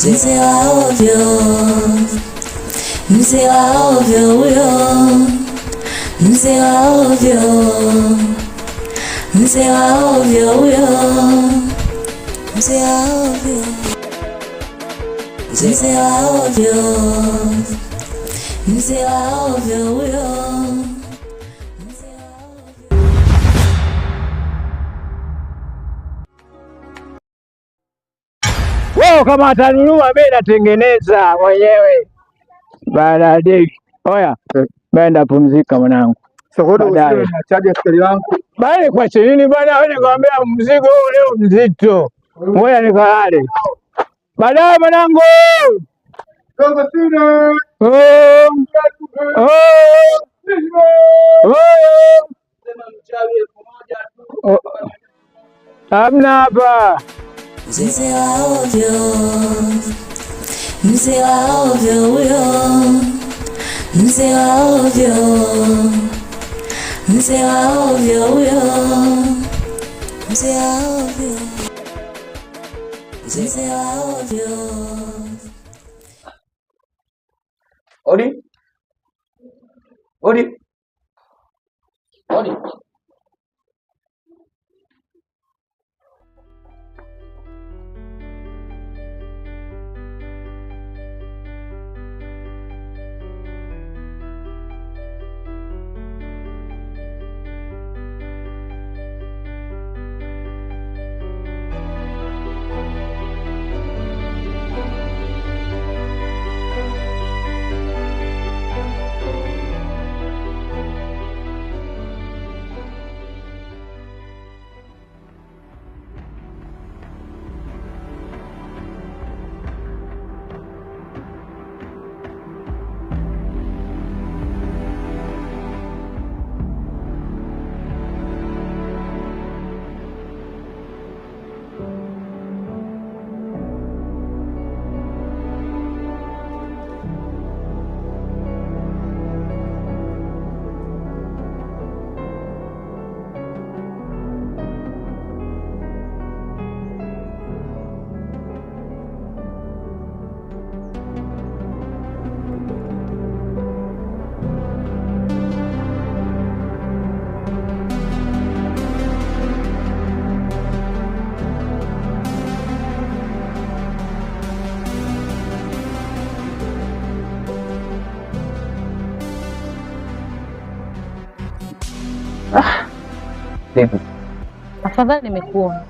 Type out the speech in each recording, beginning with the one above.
mzee wa ovyo, mzee wa ovyo huyo, mzee wa ovyo, mzee wa ovyo huyo, mzee wa ovyo, mzee wa ovyo, mzee wa ovyo huyo. Wao kama atanunua mimi natengeneza mwenyewe. Baadaye. Oya, benda pumzika mwanangu. Sokodo usio na chaji askari wangu. Bali kwa chini bwana, wewe nikwambia mzigo huu leo mzito. Ngoja nikalale. Baadaye mwanangu. Kama sina. Sema mchawi 1000 tu. Hamna hapa. Mzee wa ovyo, mzee wa ovyo huyo, mzee wa ovyo, mzee wa ovyo huyo, mzee wa ovyo, mzee wa ovyo. Odi, odi, odi. Afadhali nimekuona.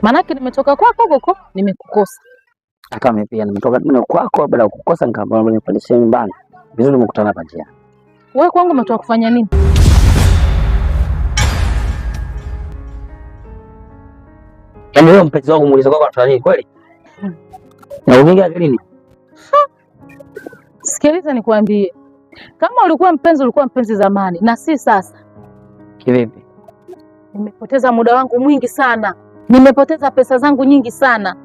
Maanake nimetoka kwako huko nimekukosa. Hata mimi pia nimetoka kwako baada ya kukosa nikaamua nipandishe nyumbani. Vizuri nimekutana hapa njia. Wewe kwangu umetoka kufanya nini? Yaani wewe mpenzi wangu muulize kwako anafanya nini kweli? Na uningia akilini? Sikiliza nikwambie. Kama ulikuwa mpenzi zamani na si sasa. Kivipi? Nimepoteza muda wangu mwingi sana. Nimepoteza pesa zangu nyingi sana.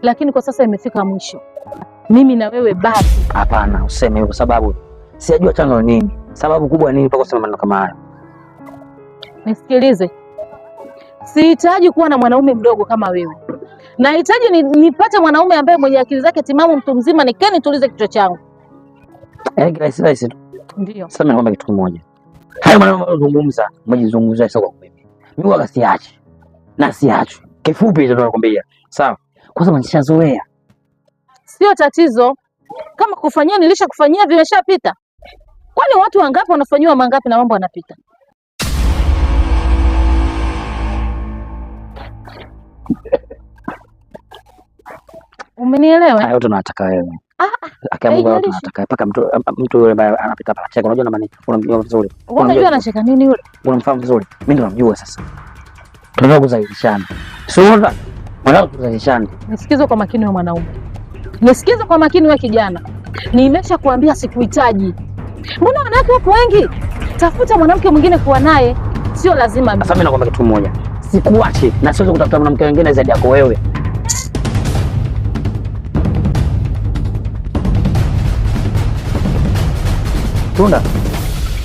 Lakini kwa sasa imefika mwisho. Mimi na wewe basi. Hapana, useme hivyo sababu sijajua chanzo nini. Sababu kubwa nini mpaka useme maneno kama haya? Nisikilize. Sihitaji kuwa na mwanaume mdogo kama wewe. Nahitaji nipate mwanaume ambaye mwenye akili zake timamu, mtu mzima, nitulize kichwa changu. Rahisi tu. Ndio. Sasa naomba kitu kimoja. Hayo maneno unayozungumza, mjizungumzie sasa kwa mimi. Mimi wala siachi. Na siachi. Kifupi ndio nakwambia. Sawa? Kwa sababu nishazoea. Sio tatizo. Kama kufanyia nilishakufanyia vimeshapita. Kwani watu wangapi wanafanywa mangapi na mambo yanapita? Umenielewa? Hayo tunataka wewe. Akiamua tunataka mpaka mtu yule ambaye anapita pala cheka. Unajua na maana unamjua vizuri. Unajua anacheka nini yule? Unamfahamu vizuri. Mimi ndo namjua sasa. Tunataka kuzailishana. Sio mwanao kuzailishana. Nisikize kwa makini wewe mwanaume. Nisikize kwa makini wewe kijana. Nimeshakwambia sikuhitaji. Mbona wanawake wapo wengi? Tafuta mwanamke mwingine kuwa naye. Sio lazima. Sasa mimi nakwambia kitu kimoja. Sikuachi na siwezi kutafuta mwanamke mwingine zaidi yako wewe.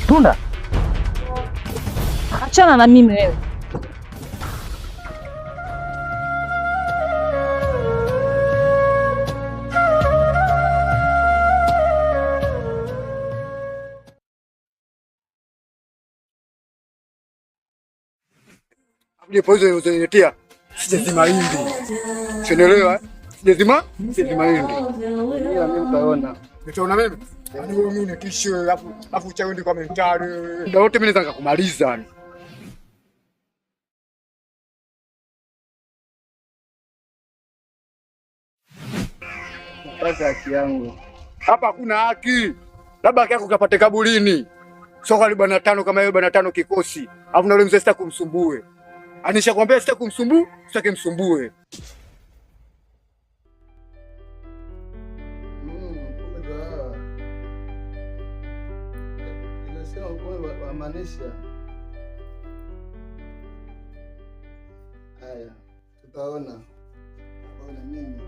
Tunda. Achana na mimi wewe. ndipo hizo ziniletea sijazima hindi. Unaelewa? Sijazima hindi. Ila mimi mtaona. Nitaona mimi. Yaani wewe mimi nikisho afu cha wewe kwa mentali. Ndio wote mimi naweza kukumaliza. Sasa haki yangu. Hapa hakuna haki. Labda haki yako kapate kaburini. Sio kali bwana 5 kama yeye bwana 5 kikosi. Alafu na yule mzee sitaki kumsumbue. Anishakwambia sitaki kumsumbue, sitaki msumbue. Manisha. Haya, tutaona. Ona mimi.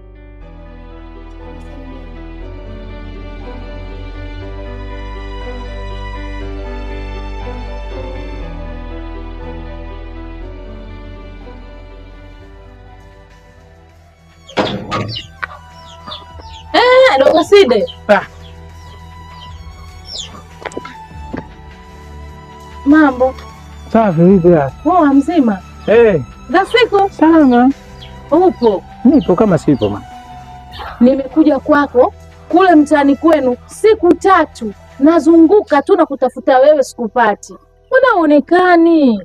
Dogo Side. Mambo. Safi vipi hapa? Poa mzima. Za siku? Salama. Upo? Nipo kama sipo mama. Nimekuja kwako kule mtaani kwenu siku 3. Nazunguka tu na kutafuta wewe sikupati. Mbona huonekani?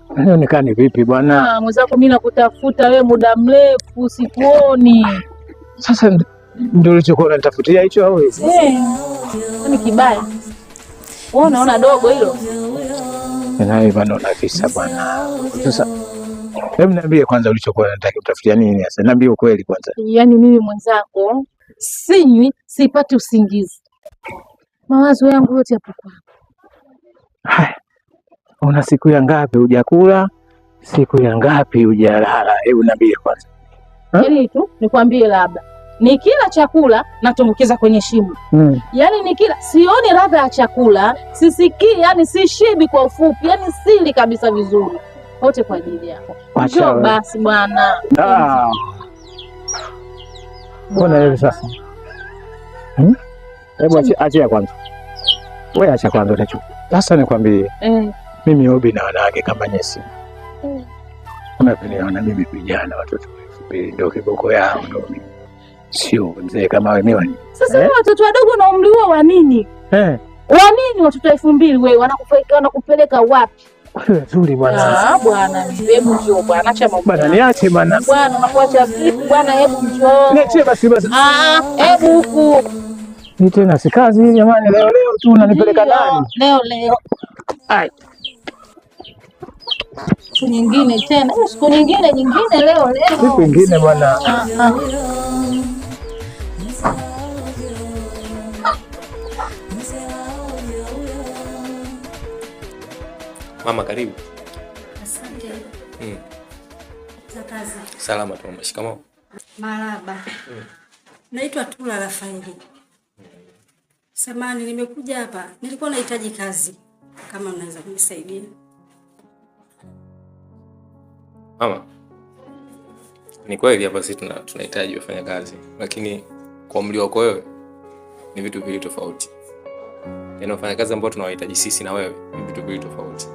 Huonekani vipi bwana? Mwenzako mimi nakutafuta wewe muda mrefu sikuoni. Sasa ndio ulichokuwa unatafutia hicho au? Ni kibaya. Wewe unaona dogo hilo? Naye bwana unafisa bwana. Sasa hebu niambie kwanza ulichokuwa unataka kutafutia nini sasa? Niambie ukweli kwanza. Yaani mimi mwenzako sinywi, sipati usingizi. Mawazo yangu yote yapo kwako. Haya. Una siku ya ngapi hujakula? Siku ya ngapi hujalala? Hebu niambie kwanza. Yaani tu nikwambie labda nikila chakula natumbukiza kwenye shimo. Yaani nikila sioni ladha ya chakula, sisikii, yani sishibi kwa ufupi, yani sili kabisa vizuri. Wote kwa ajili yako. Njoo basi bwana. Mbona wewe sasa? Hebu achia kwanza. Wewe acha kwanza unacho. Sasa nikwambie. Mimi hobi na wanawake kama nyesi. Unapenda mimi vijana watoto 2000 ndio kiboko yao ndio. Sio mzee kama wewe. Sasa watoto wadogo na umri huo wa nini? Wa nini watoto 2000 wewe wanakupeleka wapi? Nzuri bwana. Bwana, hebu njoo bwana, acha mambo. Bwana niache bwana. Bwana unakuacha vipi bwana, hebu njoo. Niache basi. Hebu huku. Ni tena si kazi hii jamani, leo tu unanipeleka nani? Leo. Ai. Siku nyingine tena, siku nyingine leo. Siku nyingine bwana. Mama karibu. Asante. Za kazi. Salama tu mama. Shikamoo. Marhaba. Naitwa Tula Rafaeli. Samani nimekuja hapa. Nilikuwa nahitaji kazi. Kama unaweza kunisaidia. Mama. Ni kweli hapa sisi tunahitaji wafanya kazi, lakini kwa umri wako wewe ni vitu viwili tofauti. Yaani wafanya kazi ambao tunawahitaji sisi na wewe ni vitu viwili tofauti.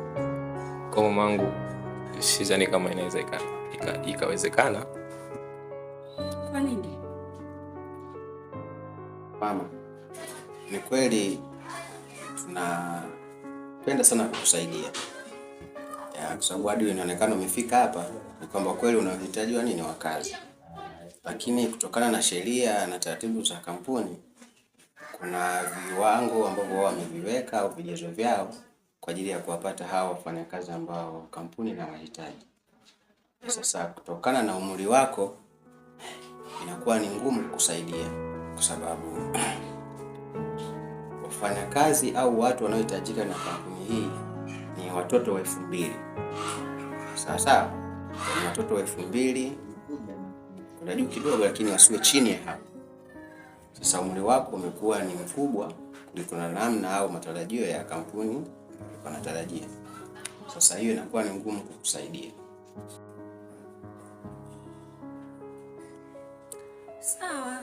Kwa mamangu sidhani kama inaweza ikawezekana. Kwa nini? Mama, ni kweli tunapenda sana kukusaidia. Kwa sababu hadi inaonekana umefika hapa ni kwamba kweli unahitaji nini wa kazi. Lakini kutokana na sheria na taratibu za kampuni kuna viwango ambavyo wao wameviweka au vigezo vyao kwa ajili ya kuwapata hao wafanyakazi ambao kampuni inawahitaji. Sasa kutokana na umri wako inakuwa ni ngumu kukusaidia kwa sababu wafanyakazi au watu wanaohitajika na kampuni hii ni watoto wa 2000. Sasa ni watoto wa 2000 kuna juu kidogo lakini wasiwe chini ya hapo. Sasa umri wako umekuwa ni mkubwa kuliko na namna au matarajio ya kampuni wanatarajia. Sasa hiyo inakuwa ni ngumu kukusaidia. Sawa.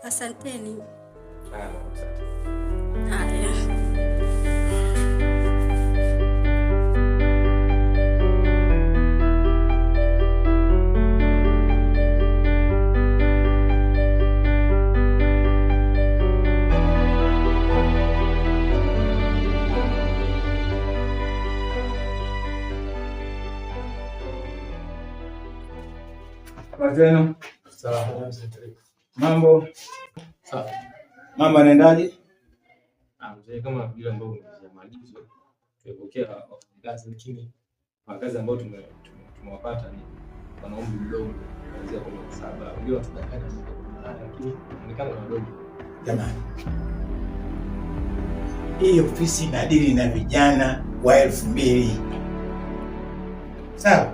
Asanteni. Wazenu. Mambo. Mambo yanaendaje? Mzee, kama vile ambavyo umezia maagizo tuepokea wafanyakazi, lakini wafanyakazi ambao tumewapata ni wana umri mdogo kuanzia kwa miaka 7. Wengine watudanganya lakini inaonekana wadogo. Jamani, hii ofisi inadili na vijana wa 2000. Sawa?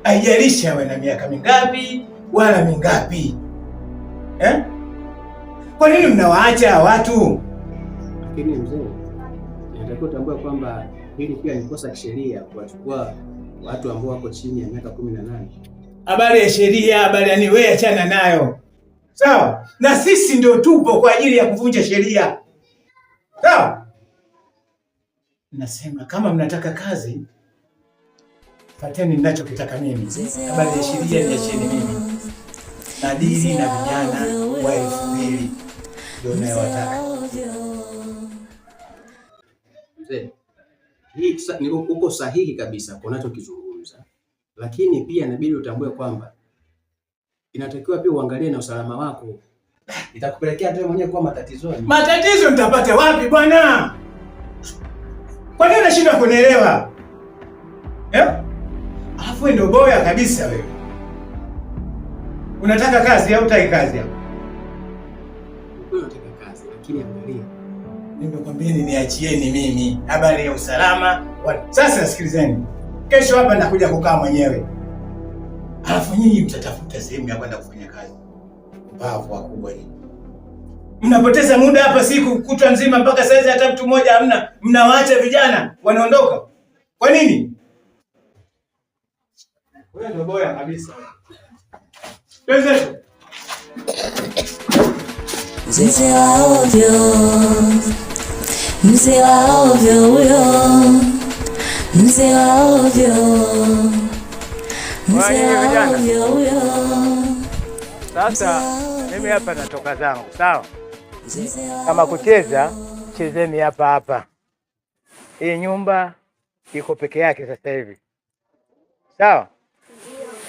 Haijalishi awe na miaka mingapi wala mingapi. Kwa nini mnawaacha watu? Lakini mzee, inatakiwa tambua kwamba hili pia ni kosa kisheria kuwachukua watu ambao wako chini ya miaka 18. Habari ya sheria, habari yani wewe achana nayo. Sawa? Na sisi ndio tupo kwa ajili ya kuvunja sheria. Sawa? Nasema kama mnataka kazi, fateni ninachokitaka mimi. Habari ya sheria niacheni mimi. Nadili na vijana wa 2000 ndio nayowataka. Mzee, hii ni uko sahihi kabisa kwa unachokizungumza. Lakini pia inabidi utambue kwamba inatakiwa pia uangalie na usalama wako. Itakupelekea hata mwenyewe kwa matatizoni. Matatizo nitapata wapi bwana? Kwa nini unashindwa kunielewa? Alafu ndio boya kabisa wewe. Unataka kazi au hutaki kazi hapo? Wewe unataka kazi, lakini angalia. Nimekwambia niachieni mimi habari ya usalama. Sasa sikilizeni. Kesho hapa nakuja kukaa mwenyewe. Alafu nyinyi mtatafuta sehemu ya kwenda kufanya kazi. Bavu wakubwa nyinyi. Mnapoteza muda hapa siku kutwa nzima mpaka saizi hata mtu mmoja hamna. Mnawaacha vijana wanaondoka. Kwa nini? Wewe ndio boya kabisa. Twende. Mzee wa ovyo, mzee wa ovyo huyo, mzee wa ovyo, mzee wa ovyo huyo. Sasa mimi hapa natoka zangu, sawa? Kama kucheza, chezeni hapa hapa. Hii nyumba iko peke yake sasa hivi. Sawa?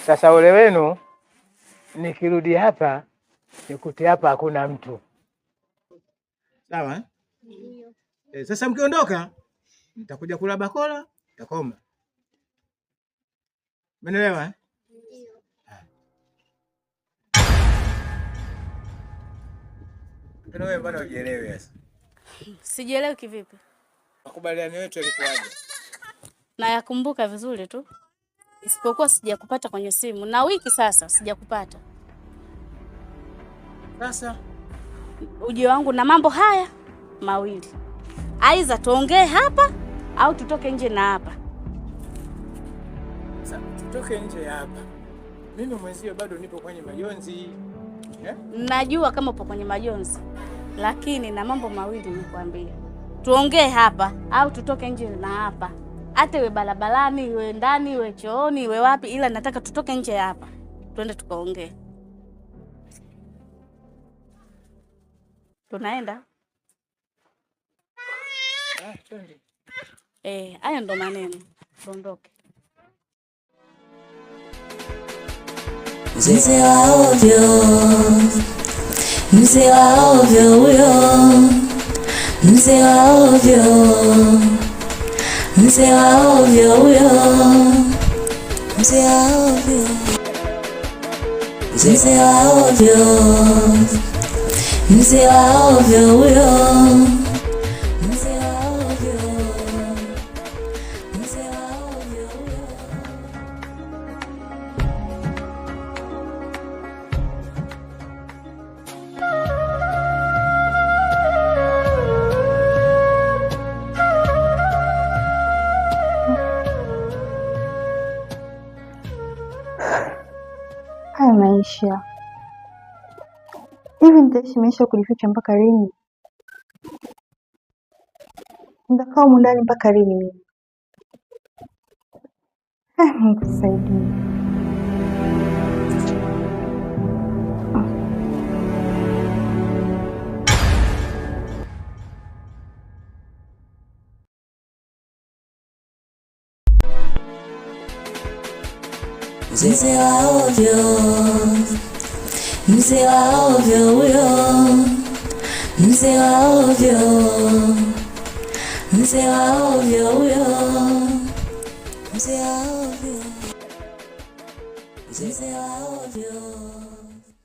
Sasa ole wenu nikirudi hapa nikute hapa hakuna mtu. Sawa? Sasa mkiondoka nitakuja kula bakola, nitakoma. Umeelewa? Wewe bwana ujielewe sasa. Sijielewi kivipi? Makubaliano yetu yalikuwaje? Na yakumbuka vizuri tu. Isipokuwa sijakupata kwenye simu na wiki sasa sijakupata. Sasa ujio wangu na mambo haya mawili. Aidha tuongee hapa au tutoke nje na hapa. Sasa tutoke nje hapa. Mimi mwenzio bado nipo kwenye majonzi. Najua kama upo kwenye majonzi. Lakini na mambo mawili nikwambie. Tuongee hapa au tutoke nje na hapa. Hata iwe barabarani, iwe ndani, iwe chooni, iwe wapi, ila nataka tutoke nje hapa. Twende tukaongee. Tunaenda? Twende. Haya ndo maneno. Tuondoke. Mzee wa ovyo, mzee wa ovyo huyo, mzee wa ovyo, mzee wa ovyo huyo, mzee wa ovyo, mzee wa ovyo, mzee wa ovyo huyo, mzee wa ovyo, mzee wa ovyo huyo. Haya maisha hivi, nitaishi maisha kujificha mpaka lini? Nitakaa humu ndani mpaka lini mimi? Mungu tusaidie. mzee wa ovyo, mzee wa ovyo huyo, mzee wa ovyo, mzee wa ovyo huyo, mzee wa ovyo, mzee wa ovyo.